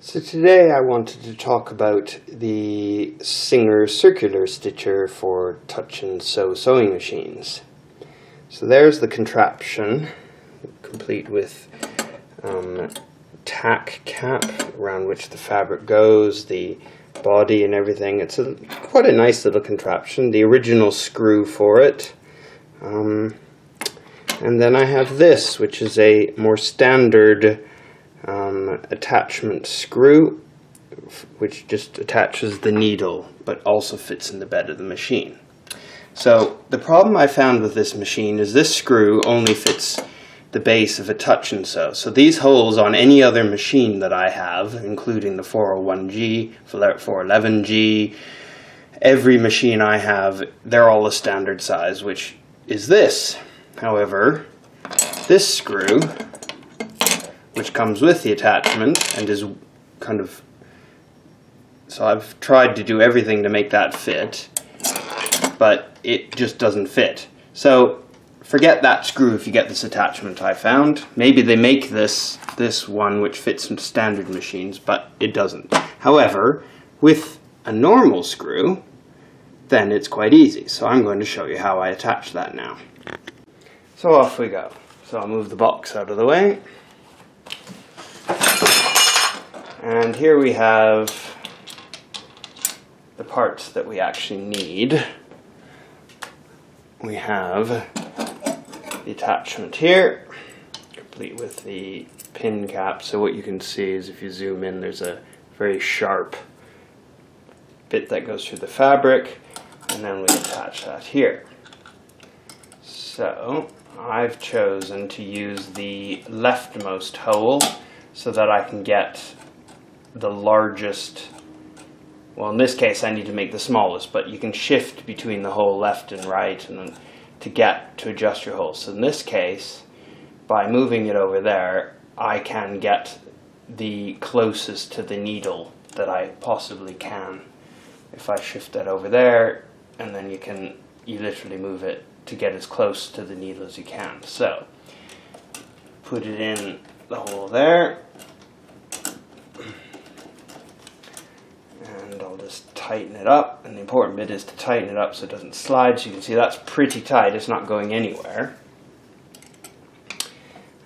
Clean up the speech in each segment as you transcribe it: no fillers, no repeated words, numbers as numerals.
So today I wanted to talk about the Singer circular stitcher for touch and sew sewing machines. So there's the contraption, complete with tack cap around which the fabric goes, the body and everything. It's quite a nice little contraption, the original screw for it. And then I have this, which is a more standard attachment screw, which just attaches the needle but also fits in the bed of the machine. So the problem I found with this machine is this screw only fits the base of a touch and sew. So these holes on any other machine that I have, including the 401G, 411G, every machine I have, they're all a standard size, which is this. However, this screw, which comes with the attachment and is kind of, so I've tried to do everything to make that fit, but it just doesn't fit. So forget that screw if you get this attachment I found. Maybe they make this one which fits in standard machines, but it doesn't. However, with a normal screw, then it's quite easy. So I'm going to show you how I attach that now. So off we go. So I'll move the box out of the way. And here we have the parts that we actually need. We have the attachment here, complete with the pin cap. So what you can see is if you zoom in, there's a very sharp bit that goes through the fabric, and then we attach that here. So I've chosen to use the leftmost hole so that I can get the largest, well in this case I need to make the smallest, but you can shift between the hole left and right and then to adjust your hole. So in this case, by moving it over there, I can get the closest to the needle that I possibly can. If I shift that over there, and then you literally move it to get as close to the needle as you can. So put it in the hole there, and I'll just tighten it up, and the important bit is to tighten it up so it doesn't slide. So you can see that's pretty tight, it's not going anywhere.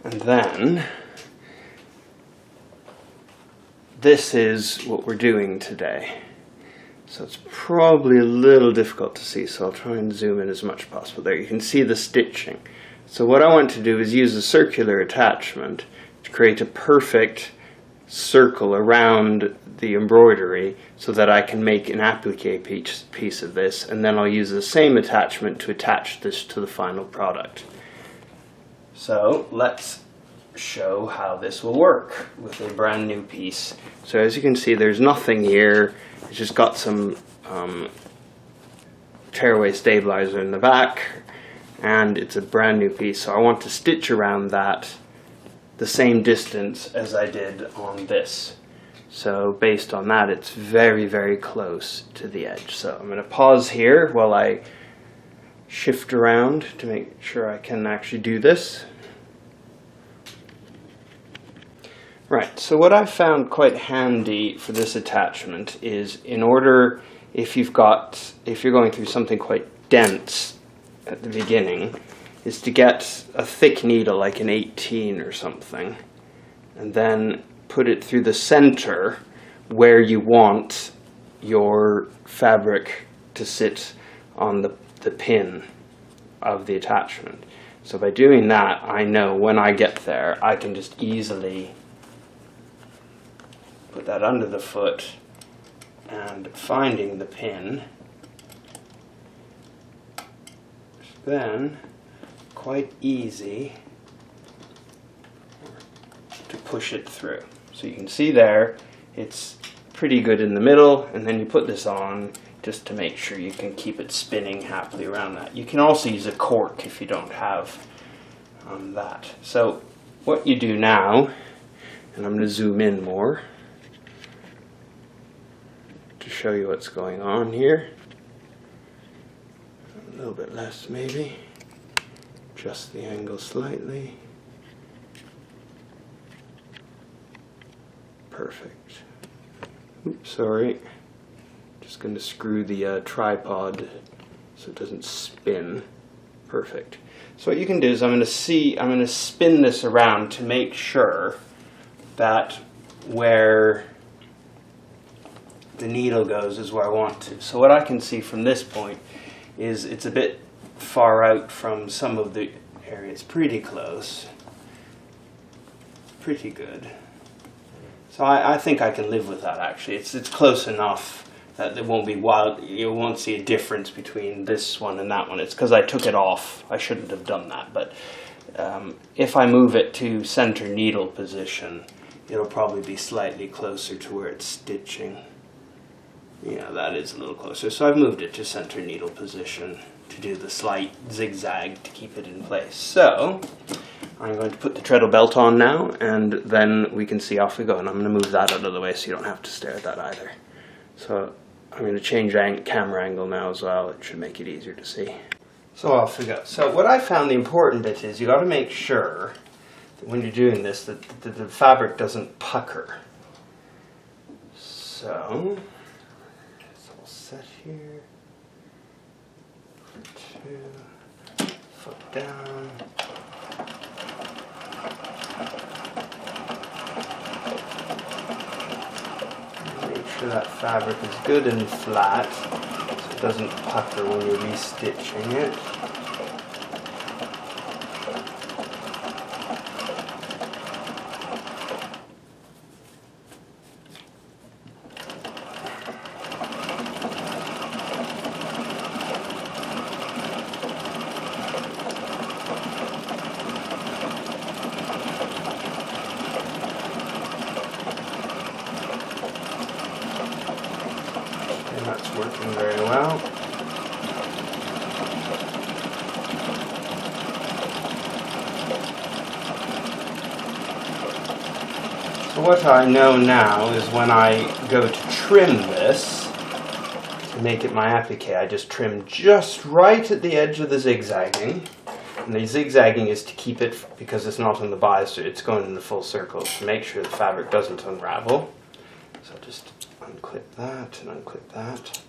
And then this is what we're doing today. So it's probably a little difficult to see, so I'll try and zoom in as much as possible. There you can see the stitching. So what I want to do is use a circular attachment to create a perfect circle around the embroidery so that I can make an applique piece of this, and then I'll use the same attachment to attach this to the final product. So let's show how this will work with a brand new piece. So as you can see, there's nothing here. It's just got some tearaway stabilizer in the back, and it's a brand new piece. So I want to stitch around that the same distance as I did on this. So based on that, it's very, very close to the edge. So I'm going to pause here while I shift around to make sure I can actually do this. Right, so what I found quite handy for this attachment is, in order, if you're going through something quite dense at the beginning, is to get a thick needle like an 18 or something, and then put it through the center where you want your fabric to sit on the pin of the attachment. So by doing that, I know when I get there, I can just easily put that under the foot, and finding the pin, then quite easy to push it through. So you can see there, it's pretty good in the middle, and then you put this on just to make sure you can keep it spinning happily around that. You can also use a cork if you don't have that. So what you do now, and I'm going to zoom in more to show you what's going on here. A little bit less maybe. Adjust the angle slightly. Perfect. Oops, sorry. Just going to screw the tripod so it doesn't spin. Perfect. So what you can do is I'm going to spin this around to make sure that where the needle goes is where I want to. So what I can see from this point is it's a bit far out from some of the area. It's pretty close. Pretty good. So I think I can live with that actually. It's close enough that there won't be wild, you won't see a difference between this one and that one. It's because I took it off. I shouldn't have done that, but if I move it to center needle position, it'll probably be slightly closer to where it's stitching. Yeah, that is a little closer. So I've moved it to center needle position to do the slight zigzag to keep it in place. So I'm going to put the treadle belt on now, and then we can see off we go. And I'm going to move that out of the way so you don't have to stare at that either. So I'm going to change camera angle now as well. It should make it easier to see. So off we go. So what I found the important bit is you got to make sure that when you're doing this that the fabric doesn't pucker. So it's all set here. Two, foot down. Make sure that fabric is good and flat so it doesn't pucker when you're restitching it. That's working very well. So what I know now is when I go to trim this, to make it my applique, I just trim just right at the edge of the zigzagging. And the zigzagging is to keep it, because it's not on the bias, it's going in the full circle to make sure the fabric doesn't unravel. So just unclip that and unclip that.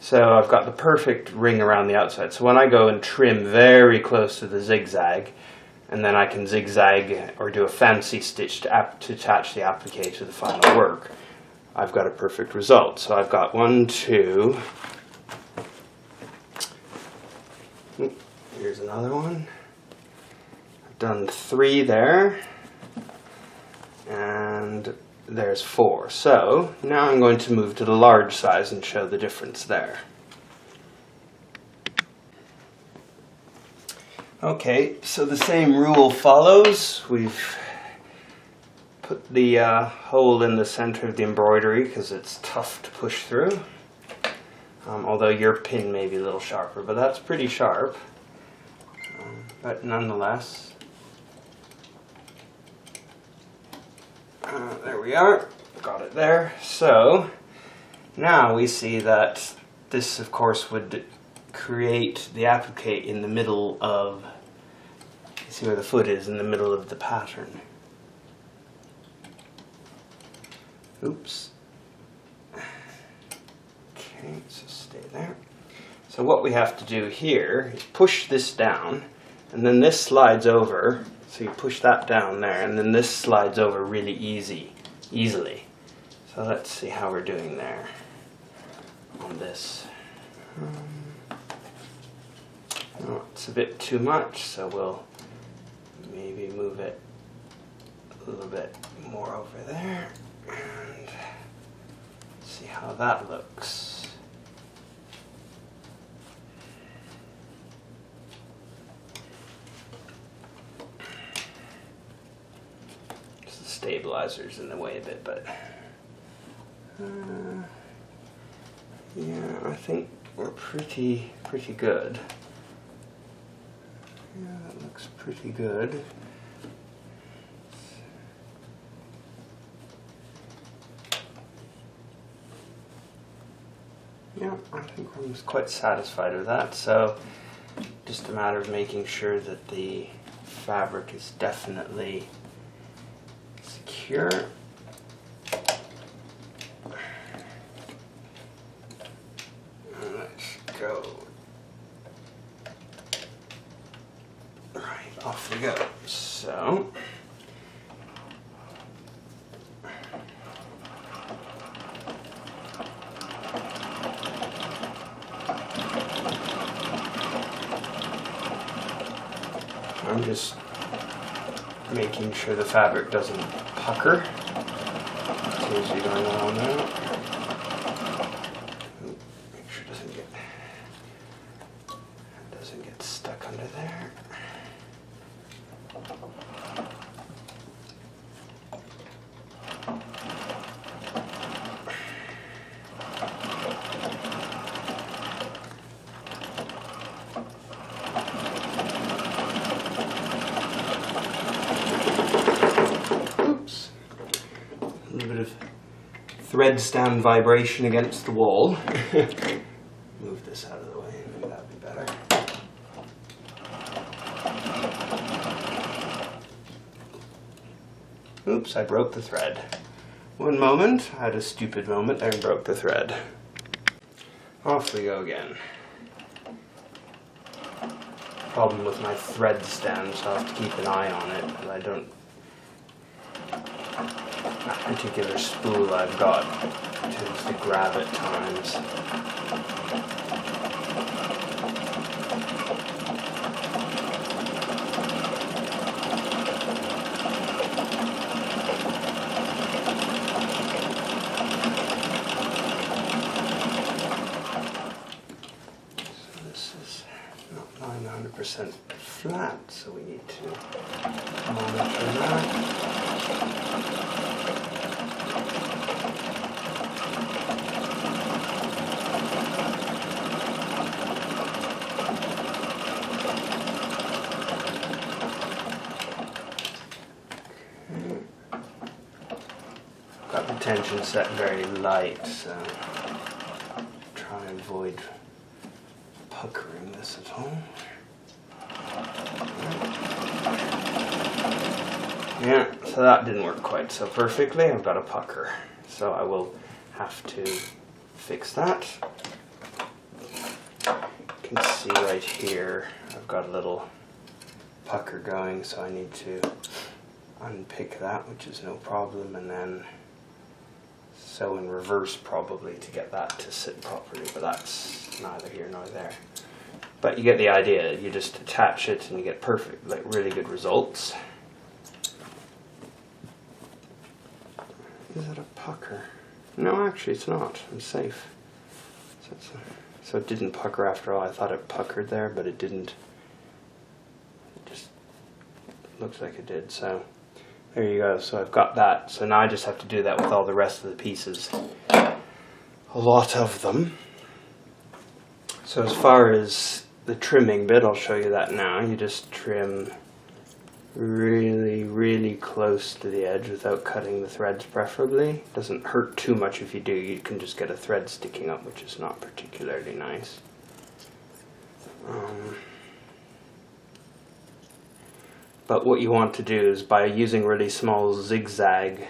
So I've got the perfect ring around the outside. So when I go and trim very close to the zigzag, and then I can zigzag or do a fancy stitch to attach the applique to the final work, I've got a perfect result. So I've got 1, 2. Here's another one. I've done 3 there. And there's 4. So now I'm going to move to the large size and show the difference there. Okay, so the same rule follows. We've put the hole in the center of the embroidery because it's tough to push through. Although your pin may be a little sharper, but that's pretty sharp. But nonetheless, there we are, got it there. So now we see that this of course would create the applique in the middle of, you see where the foot is, in the middle of the pattern. Oops. Okay, so stay there. So what we have to do here is push this down, and then this slides over. So you push that down there, and then this slides over really easily. So let's see how we're doing there on this. Oh, it's a bit too much, so we'll maybe move it a little bit more over there and see how that looks. Stabilizers in the way a bit, but yeah, I think we're pretty good. Yeah, that looks pretty good. Yeah, I think I'm quite satisfied with that. So just a matter of making sure that the fabric is definitely secure. go. Right, off we go. So, I'm just making sure the fabric doesn't pucker. As soon as you're going along now. Make sure it doesn't get stuck under there. A little bit of thread stand vibration against the wall. Move this out of the way, maybe that'd be better. Oops, I broke the thread. One moment, I had a stupid moment and broke the thread. Off we go again. Problem with my thread stand, so I have to keep an eye on it, because I don't. That particular spool I've got tends to grab at times. So this is not 900% flat, so we need to monitor that. Got the tension set very light, so try and avoid puckering this at all. Yeah, so that didn't work quite so perfectly. I've got a pucker, so I will have to fix that. You can see right here I've got a little pucker going, so I need to unpick that, which is no problem, and then sew in reverse probably to get that to sit properly, but that's neither here nor there. But you get the idea. You just attach it and you get perfect, like really good results. Is it a pucker? No, actually it's not. I'm safe. So it didn't pucker after all. I thought it puckered there, but it didn't. It just looks like it did. So there you go. So I've got that. So now I just have to do that with all the rest of the pieces. A lot of them. So as far as the trimming bit, I'll show you that now. You just trim really, really close to the edge without cutting the threads preferably. Doesn't hurt too much if you do. You can just get a thread sticking up, which is not particularly nice. But what you want to do is, by using really small zigzag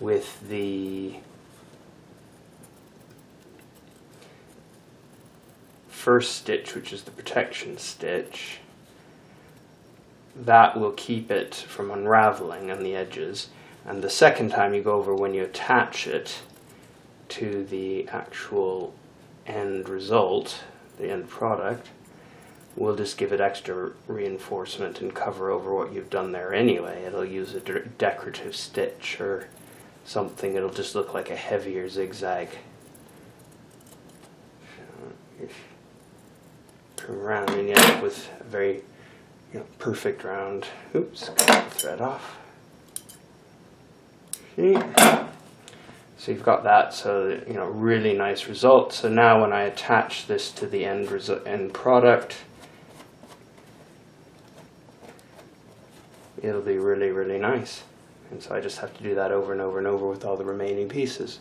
with the first stitch, which is the protection stitch, that will keep it from unraveling on the edges. And the second time you go over, when you attach it to the actual end result, the end product, we'll just give it extra reinforcement and cover over what you've done there anyway. It'll use a decorative stitch or something. It'll just look like a heavier zigzag. Turn around and you end up with a very perfect round. Oops, cut the thread off. See? So you've got that, so really nice result. So now when I attach this to the end product, it'll be really, really nice. And so I just have to do that over and over and over with all the remaining pieces.